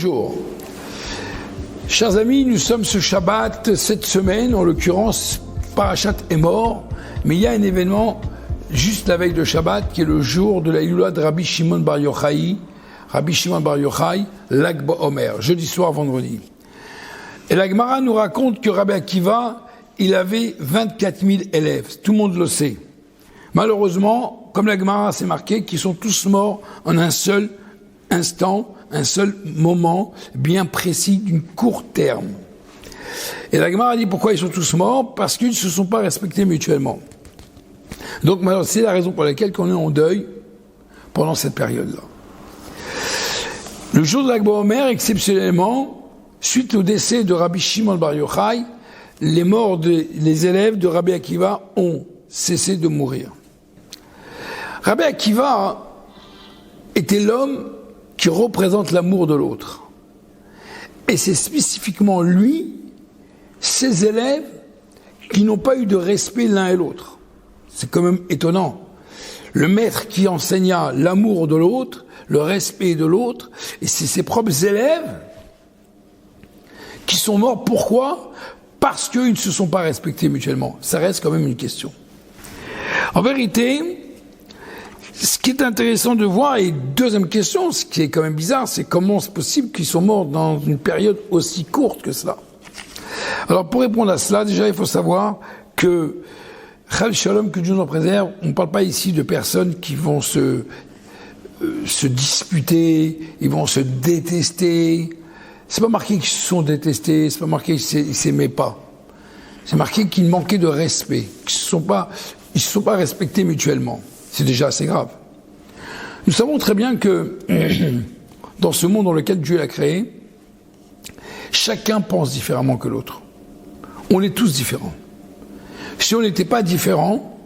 Bonjour. Chers amis, nous sommes ce Shabbat, cette semaine, en l'occurrence, Parashat est mort, mais il y a un événement juste la veille de Shabbat, qui est le jour de la Yula de Rabbi Shimon Bar Yochai, Lag BaOmer, jeudi soir, vendredi. Et la Gemara nous raconte que Rabbi Akiva, il avait 24 000 élèves, tout le monde le sait. Malheureusement, comme la Gemara s'est marqué, qu'ils sont tous morts en un seul instant, un seul moment bien précis d'une court terme. Et la Gemara dit pourquoi ils sont tous morts? Parce qu'ils ne se sont pas respectés mutuellement. Donc c'est la raison pour laquelle on est en deuil pendant cette période-là. Le jour de Lag BaOmer, exceptionnellement, suite au décès de Rabbi Shimon Bar Yochai, les élèves de Rabbi Akiva ont cessé de mourir. Rabbi Akiva était l'homme qui représente l'amour de l'autre. Et c'est spécifiquement lui, ses élèves, qui n'ont pas eu de respect l'un et l'autre. C'est quand même étonnant. Le maître qui enseigna l'amour de l'autre, le respect de l'autre, et c'est ses propres élèves qui sont morts. Pourquoi? Parce qu'ils ne se sont pas respectés mutuellement. Ça reste quand même une question. En vérité, ce qui est intéressant de voir, et deuxième question, ce qui est quand même bizarre, c'est comment c'est possible qu'ils sont morts dans une période aussi courte que cela. Alors pour répondre à cela, déjà il faut savoir que Chal Shalom, que Dieu nous en préserve, on ne parle pas ici de personnes qui vont se disputer, ils vont se détester. C'est pas marqué qu'ils se sont détestés, c'est pas marqué qu'ils s'aimaient pas. C'est marqué qu'ils manquaient de respect, qu'ils se sont pas respectés mutuellement. C'est déjà assez grave. Nous savons très bien que dans ce monde dans lequel Dieu l'a créé, chacun pense différemment que l'autre. On est tous différents. Si on n'était pas différents,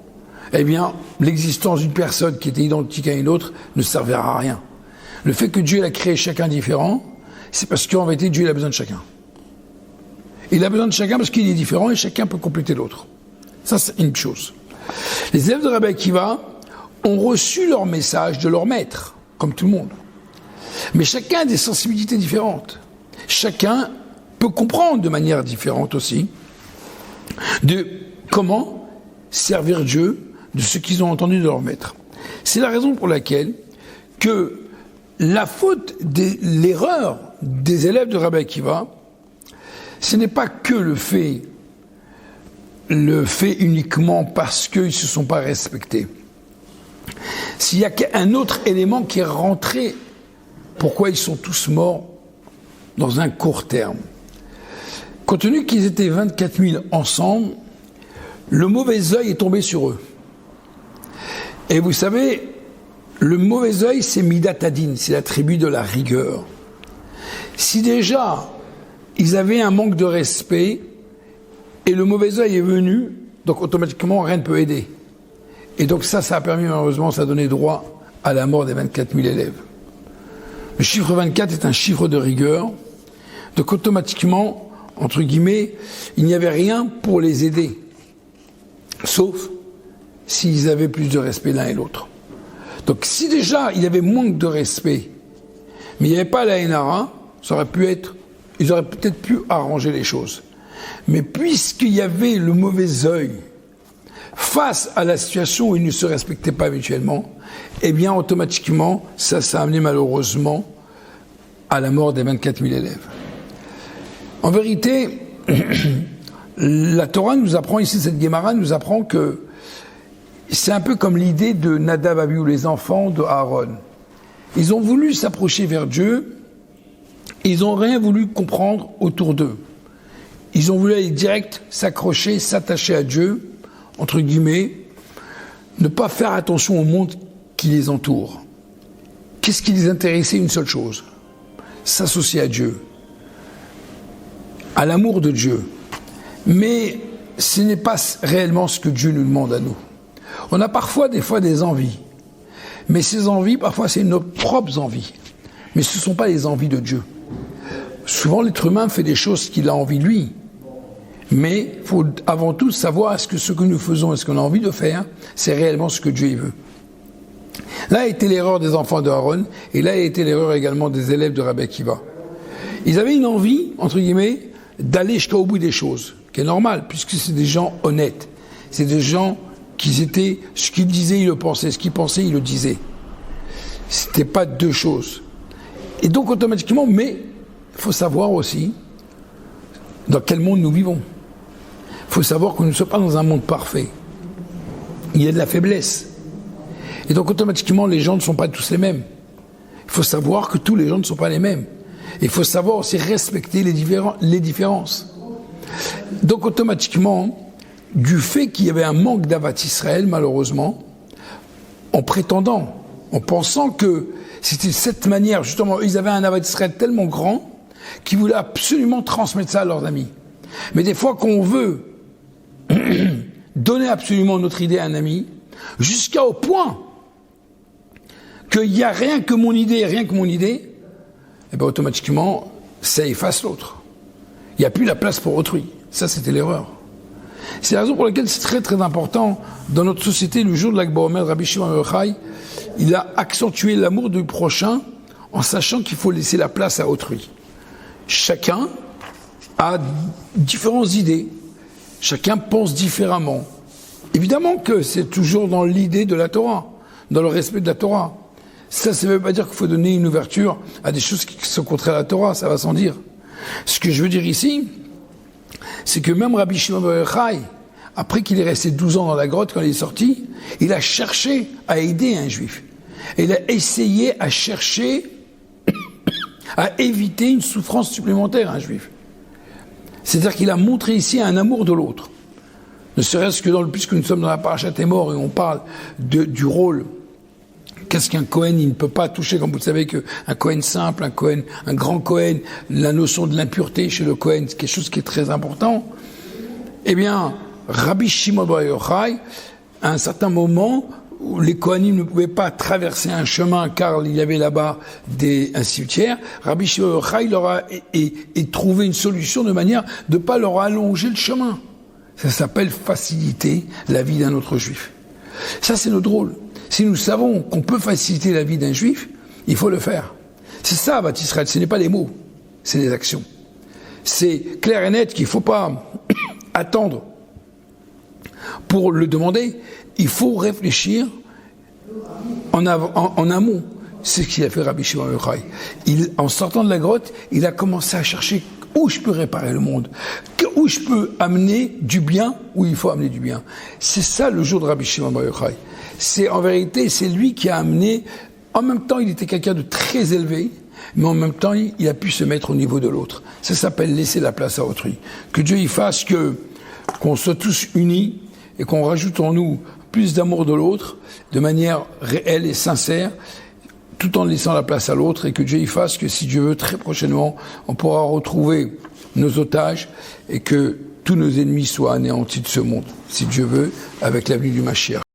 eh bien, l'existence d'une personne qui était identique à une autre ne servira à rien. Le fait que Dieu l'a créé chacun différent, c'est parce qu'en vérité, Dieu il a besoin de chacun. Il a besoin de chacun parce qu'il est différent et chacun peut compléter l'autre. Ça, c'est une chose. Les élèves de Rabbi Akiva ont reçu leur message de leur maître, comme tout le monde. Mais chacun a des sensibilités différentes. Chacun peut comprendre de manière différente aussi de comment servir Dieu de ce qu'ils ont entendu de leur maître. C'est la raison pour laquelle que la faute, l'erreur des élèves de Rabbi Akiva, ce n'est pas que le fait uniquement parce qu'ils ne se sont pas respectés. S'il y a un autre élément qui est rentré, pourquoi ils sont tous morts dans un court terme? Compte tenu qu'ils étaient 24 000 ensemble, le mauvais œil est tombé sur eux. Et vous savez, le mauvais œil, c'est Midat Hadin, c'est l'attribut de la rigueur. Si déjà, ils avaient un manque de respect, et le mauvais œil est venu, donc automatiquement, rien ne peut aider. Et donc ça a permis, malheureusement, ça a donné droit à la mort des 24 000 élèves. Le chiffre 24 est un chiffre de rigueur, donc automatiquement, entre guillemets, il n'y avait rien pour les aider, sauf s'ils avaient plus de respect l'un et l'autre. Donc si déjà il y avait manque de respect, mais il n'y avait pas la Hénara, ils auraient peut-être pu arranger les choses. Mais puisqu'il y avait le mauvais œil face à la situation où ils ne se respectaient pas mutuellement, eh bien automatiquement, ça a amené malheureusement à la mort des 24 000 élèves. En vérité, la Torah nous apprend ici, cette Gemara nous apprend que c'est un peu comme l'idée de Nadav, Abihu, les enfants de Aaron. Ils ont voulu s'approcher vers Dieu, ils n'ont rien voulu comprendre autour d'eux. Ils ont voulu aller direct s'accrocher, s'attacher à Dieu, entre guillemets, ne pas faire attention au monde qui les entoure. Qu'est-ce qui les intéressait? Une seule chose, s'associer à Dieu, à l'amour de Dieu. Mais ce n'est pas réellement ce que Dieu nous demande à nous. On a parfois des envies, mais ces envies, parfois c'est nos propres envies, mais ce ne sont pas les envies de Dieu. Souvent l'être humain fait des choses qu'il a envie lui, mais il faut avant tout savoir est-ce que ce que nous faisons et ce qu'on a envie de faire, c'est réellement ce que Dieu veut. Là a été l'erreur des enfants de Aaron, et là a été l'erreur également des élèves de Rabbi Akiva. Ils avaient une envie, entre guillemets, d'aller jusqu'au bout des choses, qui est normal, puisque c'est des gens honnêtes. C'est des gens qui étaient, ce qu'ils disaient, ils le pensaient, ce qu'ils pensaient, ils le disaient. C'était pas deux choses. Et donc, automatiquement, mais, il faut savoir aussi dans quel monde nous vivons. Il faut savoir que nous ne sommes pas dans un monde parfait. Il y a de la faiblesse. Et donc, automatiquement, les gens ne sont pas tous les mêmes. Il faut savoir que tous les gens ne sont pas les mêmes. Il faut savoir aussi respecter les différences. Donc, automatiquement, du fait qu'il y avait un manque d'Avat Israël, malheureusement, en prétendant, en pensant que c'était cette manière, justement, ils avaient un Avat Israël tellement grand qu'ils voulaient absolument transmettre ça à leurs amis. Mais des fois qu'on veut donner absolument notre idée à un ami, jusqu'au point qu'il n'y a rien que mon idée, et bien automatiquement, ça efface l'autre. Il n'y a plus la place pour autrui. Ça, c'était l'erreur. C'est la raison pour laquelle c'est très très important dans notre société. Le jour de l'Akba Omer, Rabbi Shimon bar Yochai, il a accentué l'amour du prochain en sachant qu'il faut laisser la place à autrui. Chacun a différentes idées. Chacun pense différemment. Évidemment que c'est toujours dans l'idée de la Torah, dans le respect de la Torah. Ça ne veut pas dire qu'il faut donner une ouverture à des choses qui sont contraires à la Torah, ça va sans dire. Ce que je veux dire ici, c'est que même Rabbi Shimon bar Yochai, après qu'il est resté 12 ans dans la grotte, quand il est sorti, il a cherché à aider un juif. Et il a essayé à chercher à éviter une souffrance supplémentaire à un juif. C'est-à-dire qu'il a montré ici un amour de l'autre. Ne serait-ce que puisque nous sommes dans la parashat Emor et on parle du rôle. Qu'est-ce qu'un Kohen, il ne peut pas toucher, comme vous le savez, qu'un Kohen simple, un grand Kohen, la notion de l'impureté chez le Kohen, c'est quelque chose qui est très important. Eh bien, Rabbi Shimon bar Yochai, à un certain moment, où les Kohanim ne pouvaient pas traverser un chemin car il y avait là-bas un cimetière, Rabbi Shimon bar Yochai leur a trouvé une solution de manière de ne pas leur allonger le chemin. Ça s'appelle faciliter la vie d'un autre juif. Ça, c'est notre rôle. Si nous savons qu'on peut faciliter la vie d'un juif, il faut le faire. C'est ça, Avat Israël, ce n'est pas les mots, c'est les actions. C'est clair et net qu'il ne faut pas attendre pour le demander, il faut réfléchir en amont. C'est ce qu'il a fait Rabbi Shimon bar Yochai. En sortant de la grotte, il a commencé à chercher où je peux réparer le monde, où je peux amener du bien, où il faut amener du bien. C'est ça le jour de Rabbi Shimon bar Yochai. C'est en vérité, c'est lui qui a amené, en même temps il était quelqu'un de très élevé, mais en même temps il a pu se mettre au niveau de l'autre. Ça s'appelle laisser la place à autrui. Que Dieu y fasse qu'on soit tous unis et qu'on rajoute en nous plus d'amour de l'autre, de manière réelle et sincère, tout en laissant la place à l'autre, et que Dieu y fasse que, si Dieu veut, très prochainement, on pourra retrouver nos otages et que tous nos ennemis soient anéantis de ce monde, si Dieu veut, avec la venue du Mashiach.